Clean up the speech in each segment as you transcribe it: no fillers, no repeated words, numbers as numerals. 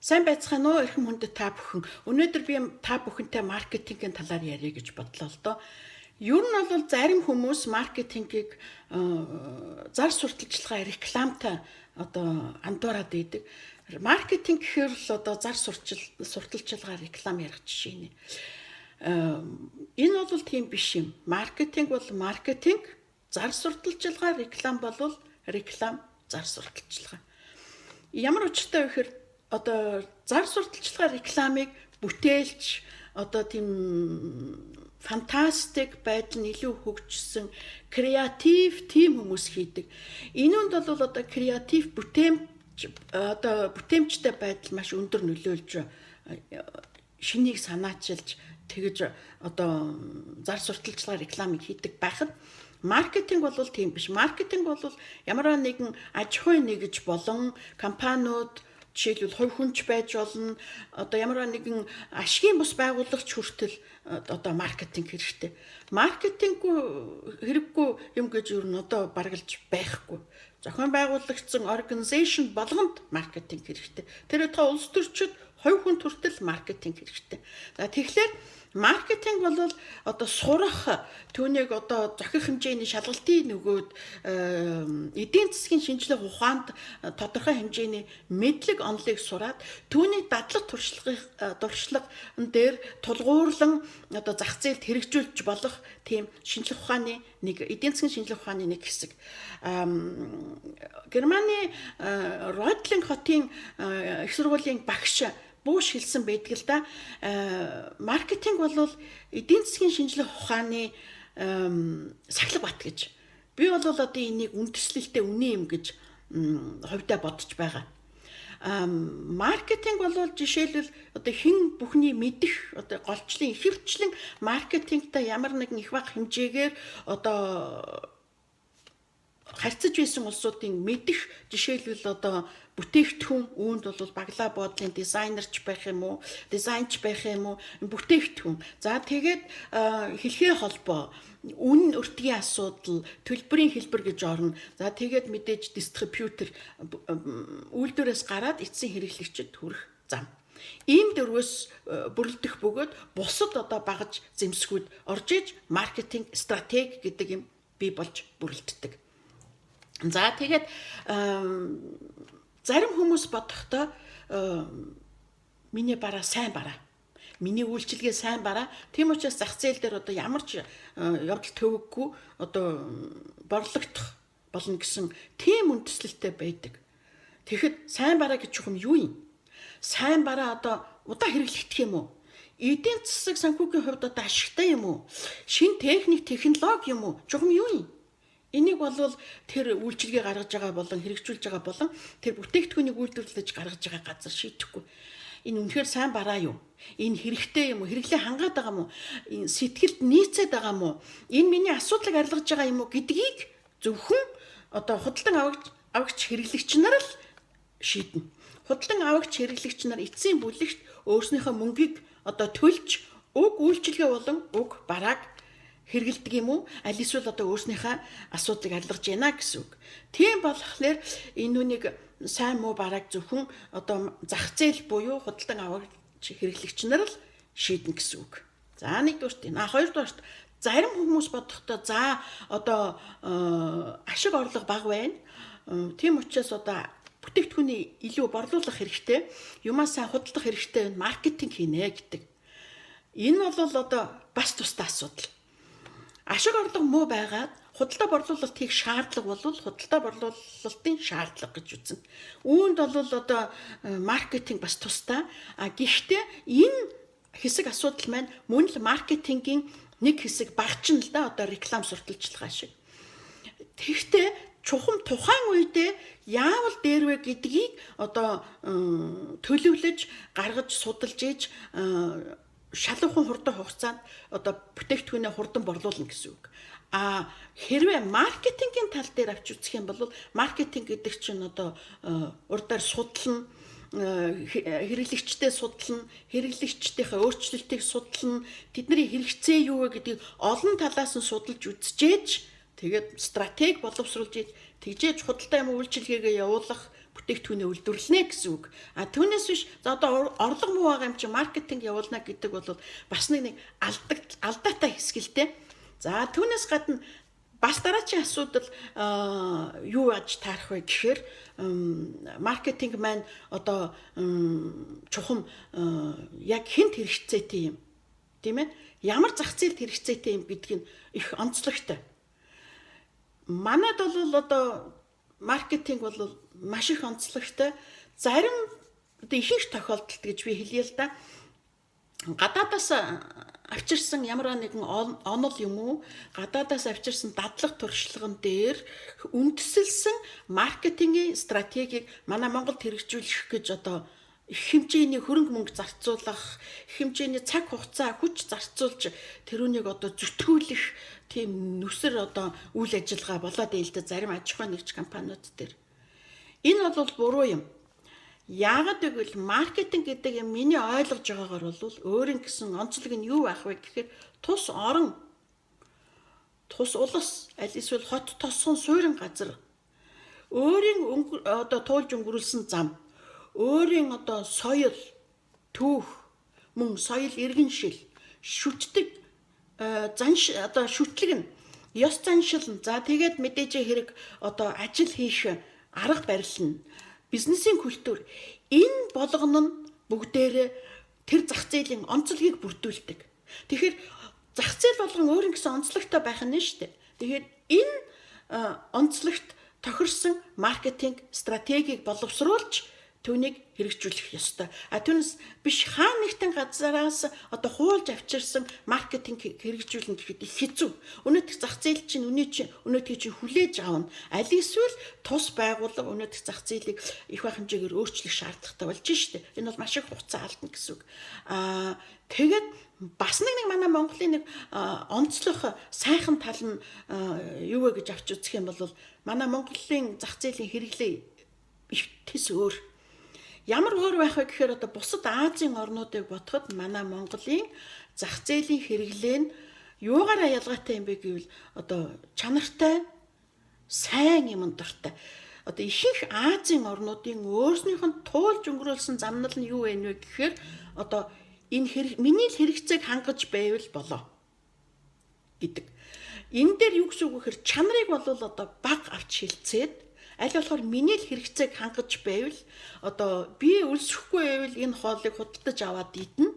Сайн байцгаана уу эрхэм хүндэт та бүхэн. Өнөөдөр би та бүхэнтэй маркетингийн талаар ярих гэж бодлоо л доо. Ер нь бол зарим хүмүүс маркетингийг зар сурталчилгаа рекламтай андуураад идэг. Маркетинг гэхээр л зар сурталчилгаа реклам ярих жишээ нэ. Энэ бол тийм биш юм. Маркетинг бол маркетинг, зар сурталчилгаа, реклам бол реклам, зар сурталчилгаа. Ямар учиртай вэ гэхээр зар сурталчилгаа рекламыг бүтээлч тийм фантастик байдал нь илүү хөгжсөн креатив тим хүмүүс хийдэг. Энүүнд бол креатив бүтээмжтэй байдал маш өндөр нөлөөлж шинийг санаачилж тэгж зар сурталчилгаа рекламыг хийдэг байхад маркетинг бол тийм биш. Маркетинг бол ямар нэгэн аж ахуйн нэгж болон компаниуд жишээлбэл хувь хүнч байж болно. Ямар нэгэн ашигын бус байгуулагч хүртэл маркетинг хэрэгтэй. Маркетинг хэрэггүй юм гэж юу н баргалж байхгүй. Зохион байгуулагчсан организашн болгонд маркетинг хэрэгтэй. Тэр та улс төрчид хувь хүн хүртэл маркетинг хэрэгтэй. За тэгэхээр маркетинг бол сурах түүнийг зохих хэмжээний шалгалтын нөгөөд эдийн засгийн шинжилгээ ухаанд тодорхой хэмжээний мэдлэг онолыг сураад түүнийг дадлаг туршлага дээр тулгуурлан зах зээлд хэрэгжүүлж болох тийм шинжилгээ ухааны эдийн засгийн шинжилгээ ухааны нэг хэсэг. Германы Ротлинг хотын их сургуулийн багш Буш хэлсэн байдаг л да. Маркетинг бол эдийн засгийн шинжилгээ ухааны сахилга бат гэж. Би бол энийг үндэслэлтэй үнэн юм гэж хувьдаа бодож байгаа. Маркетинг бол жишээлбэл хэн бүхний мэдих голчлын ихэвчлэн маркетингтай ямар нэгэн их бага хэмжээгээр харьцаж байсан улсуудын мэдих жишээлбэл бүтээгдэхүүн үүнд бол баглаа буудлын дизайнерч байх юм уу, дизайнч байх юм уу, бүтээгдэхүүн. За тэгээд хэлхээ холбоо, үн өртгийн асуудал, төлбөрийн хэлбэр гэж орно. За тэгээд мэдээж дистрибьютор үйлдвэрээс гараад эцсийн хэрэглэгчид хүрэх зам. Ийм дөрвөөс бүрэлдэх бөгөөд бусад багаж зэмсгүүд орж иж маркетинг стратеги гэдэг юм бий болж бүрэлддэг. За тэгээд зарим хүмүүс бодохдоо миний бараа сайн бараа. Миний үйлчилгээ сайн бараа. Тийм учраас зах зээл дээр ямар ч явдал төвөггүй борлогдох болно гэсэн тийм үндэслэлтэй байдаг. Тэгэхэд сайн бараа гэж юм юу юм? Сайн бараа удаа хэрэглэгдэх юм уу? Эдийн засаг санхүүгийн хувьд ашигтай юм уу? Шинэ техник, технологи юм уу? Чухам юу юм? Энийг бол тэр үйлчилгээ гаргаж байгаа болон хэрэгжүүлж байгаа болон тэр бүтээгдэхүүнийг үйлдвэрлэж гаргаж байгаа газар шийдэхгүй. Энэ үнэхээр сайн бараа юу? Энэ хэрэгтэй юм уу? Хэрэглээ хангаад байгаа юм уу? Энэ сэтгэлд нийцээд байгаа юм уу? Энэ миний асуудлыг арилгаж байгаа юм уу гэдгийг зөвхөн худалдан авагч хэрэглэгч нар л шийднэ. Худалдан авагч хэрэглэгч нар эцсийн бүлэгт өөрснийхөө мөнгийг төлж уг үйлчилгээ болон уг барааг хэрэгэлдэг юм уу? Аль эсвэл өөрснийхөө асуудлыг арилгаж яана гэсэн үг. Тийм болохоор энэ үнийг сайн муу барааг зөвхөн зах зээл буюу худалдан авагч хэрэглэгч нар л шийднэ гэсэн үг. За нэгдүгürt энэ. Хоёрдугürt зарим хүмүүс бодохдоо ашиг орлого бага байна. Тийм учраас бүтээгдэхүүний илүү борлуулах хэрэгтэй. Юмаа сайн худалдах хэрэгтэй, маркетинг хийнэ гэдэг. Энэ бол бас тусдаа асуудал. Ашиг орлого муу байгаад худалдаа борлуулалт хийх шаардлага бол худалдаа борлуулалтын шаардлага гэж үзнэ. Үүнд бол маркетинг бас тусдаа. Гэхдээ энэ хэсэг асуудал маань мөн л маркетингийн нэг хэсэг багч нь л да реклам сурталчилгаа шиг. Тэгэхдээ чухам тухайн үедээ яавал дээрвэ гэдгийг төлөвлөж гаргаж судалж иж шалуухан хурдан хугацаанд бүтээгдэхүүнээ хурдан борлуулна гэсэн үг. Хэрвээ маркетингийн тал дээр авч үзэх юм бол маркетинг гэдэг чинь урдаар судална, хэрэглэгчтэй судална, хэрэглэгчдийнхээ өөрчлөлтийг судална, тэдний хэрэгцээ юу вэ гэдгийг олон талаас нь судалж үзчихээж тэгээд стратеги боловсруулж тэгжээж худалдаа юм үйлчилгээгээ явуулах бүтээгдэхүүнээ үйлдвэрлэнэ гэсэн үг. Түүнээс биш за одоо орлого муу байгаа юм чи маркетинг явуулна гэдэг бол бас нэг алдаатай хэсгэлтэй. За түүнээс гадна бас дараагийн асуудал юу аж таарах вэ гэхээр маркетинг маань одоо чухам яг хэнд хэрэгцээтэй юм. Тийм ээ? Ямар зах зээлд хэрэгцээтэй юм гэдг нь их онцлогтой. Манайд бол одоо маркетинг бол маш их онцлогтой. Зарим одоо ихэнх тохиолдолд гэж би хэлье л да. Гадаадаас авчирсан ямар нэгэн онол юм уу, гадаадаас авчирсан дадлаг туршлаган дээр үндэслэлсэн маркетингийн стратегийг манай Монголд хэрэгжүүлэх гэж одоо их хэмжээний хөрөнгө мөнгө зарцуулах, их хэмжээний цаг хугацаа, хүч зарцуулж тэрүүнийг одоо зүтгүүлэх тийм нүсэр одоо үйл ажиллагаа болоод ийлдэ зарим аж ахуй нэгж компаниуд дээр. Энэ бол буруу юм. Яагаад гэвэл маркетинг гэдэг юм миний ойлгож байгаагаар бол өөрийн гэсэн онцлог нь юу байх вэ гэхээр тус орон, тус улс, аль эсвэл хот тосгон суурин газар өөрийн одоо туулж өнгөрүүлсэн зам, өөрийн одоо соёл, түүх, мөн соёл иргэншил, шүтдэг одоо шүтлэг нь, ёс заншил нь, за тэгээд мэдээж хэрэг одоо ажил хийх арга барил нь, бизнесийн культур энэ болгоно нь бүгдээрээ тэр зах зээлийн онцлогийг бүрдүүлдэг. Тэгэхээр зах зээл болгон өөр гэсэн онцлогтой байх нь шүү дээ. Тэгэхээр энэ онцлогт тохирсон маркетинг стратегийг боловсруулж түүнийг хэрэгжүүлэх ёстой. Түүнээс биш хаа нэгэн газараас одоо хуулж авчирсан маркетинг хэрэгжүүлнэ гэхэд их хэцүү. Өнөөдөр зах зээл чинь өнөөдөр чинь хүлээж аавна. Аль эсвэл тус байгууллага өнөөдөр зах зээлийг их бах хэмжээгээр өөрчлөх шаардлагатай болж штэ. Энэ бол маш их хугацаа алдна гэсэн үг. Тэгээд бас нэг манай Монголын нэг онцлог сайхан тал нь юу вэ гэж авч үзэх юм бол манай Монголын зах зээлийн хэрэглээ их тэс өөр. Ямар өөр байх вэ гэхээр одоо бусад Азийн орнуудыг бодоход манай Монголын зах зээлийн хэрэглээ нь юугаараа ялгаатай юм бэ гэвэл одоо чанартай, сайн юм дуртай. Одоо ихэнх Азийн орнуудын өөрснийх нь туулж өнгөрүүлсэн замнал нь юу вэ гэхээр одоо энэ миний л хэрэгцээг хангаж байвал болоо гэдэг. Энэ дээр юу гэсэн үг вэ гэхээр чанарыг бол одоо баг авч хилцээд аль болохоор миний л хэрэгцээг хангаж байвал одоо би өлсөхгүй байвал энэ хоолыг худалдаж аваад идэнэ.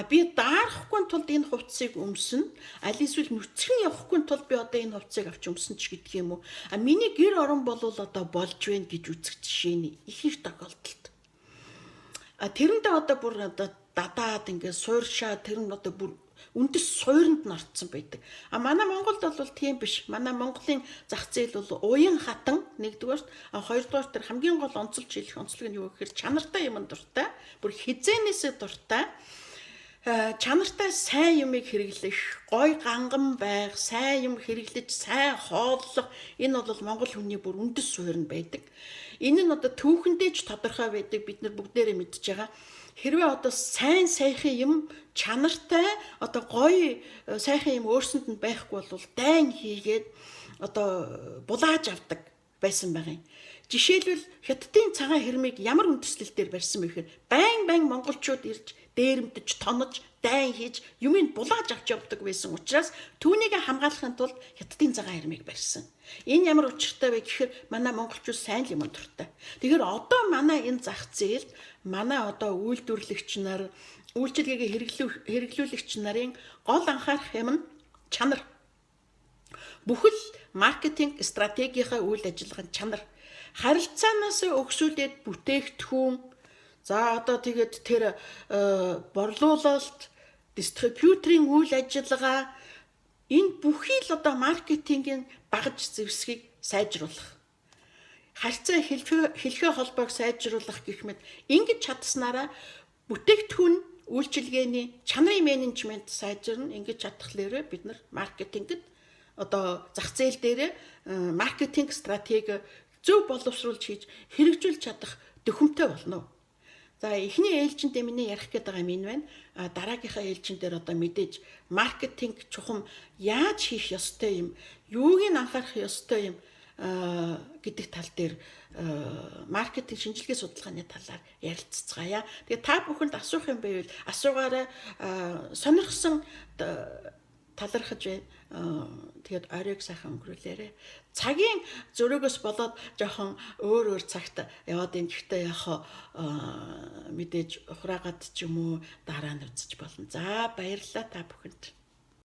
Би даарахгүй тулд энэ хувцсыг өмснө. Аль эсвэл нүцгэн явахгүй тулд би одоо энэ хувцсыг авч өмснө ч гэдэг юм уу. Миний гэр орон бол одоо болж байна гэж үзэх жишээний их их тохиолдолд. Тэрэндээ одоо бүр одоо дадаад ингээд сууршаа тэр нь одоо бүр үндэс суурьнд нь орцсон байдаг. Манай Монголд бол тийм биш. Манай Монголын зах зээл бол уян хатан нэгдүгээр, хоёрдугаар тэр хамгийн гол онцлж хэлэх онцлог нь юу гэхээр чанартай юм дуртай, бүр хизээнээсээ дуртай, чанартай сайн юмыг хэрэглэх, гой ганган байх, сайн юм хэрэглэж, сайн хооллох энэ бол Монгол хүний бүр үндэс суурь нь байдаг. Энэ нь одоо түүхэндээ ч тодорхой байдаг. Бид нар бүгдээрээ мэдж байгаа. Хэрвээ одоо сайн сайхан юм чанартай одоо гоё сайхан юм өөрсөнд нь байхгүй бол дайн хийгээд одоо булааж авдаг байсан байгаа юм. Жишээлбэл Хятадын цагаан хэрмийг ямар үндэслэлээр барьсан бэ гэхээр байн монголчууд ирж дээрэмдэж тонож дайн хийж юмыг булааж авч явдаг байсан учраас түүнийг хамгаалахын тулд Хятадын цагаан хэрмийг барьсан. Энэ ямар учиртай вэ гэхээр манай монголчууд сайн юм дуртай. Тэгэхээр одоо манай энэ зах зээлд манай одоо үйлдвэрлэгч нар, үйлчилгээгээ хэрэглүүлэгч нарын гол анхаарах юм нь чанар. Бүхэл маркетинг стратегийнхаа үйл ажиллагааны чанар. Харилцаанаас өгсүүлээд бүтээгдэхүүн, за одоо тэгээд тэр борлуулалт, дистрибьюторийн үйл ажиллагаа энэ бүхий л одоо маркетингийн багаж зэвсгийг сайжруулах. Харьцаа хэлхээ холбоог сайжруулах гэх мэт ингэж чадсанараа бүтээгдэхүүн үйлчилгээний чанарын менежмент сайжирна. Ингэж чадхлаараа бид нар маркетингд одоо зах зээл дээр маркетинг стратеги зөв боловсруулж хийж хэрэгжүүлж чадах төхөмтэй болно. За эхний ээлжиндээ миний ярих гээд байгаа юм энэ байна. Дараагийнхаа ээлжин дээр одоо мэдээж маркетинг чухам яаж хийх ёстой юм, юуг нь анхаарах ёстой юм. гэдэг тал дээр маркетинг шинжилгээ судалгааны талаар ярилцгаая. Тэгээ та бүхэнд асуух юм байвал асуугаарай. Сонирхсон талархаж байна. Тэгээд оройг сайхан өнгөрүүлээрэ. Цагийн зөрөөгөөс болоод жоохон өөр цагт яваад энэ гэхдээ яг мэдээж ухраагаад ч юм уу дараа нь үзэж болно. За баярлалаа та бүхэнд.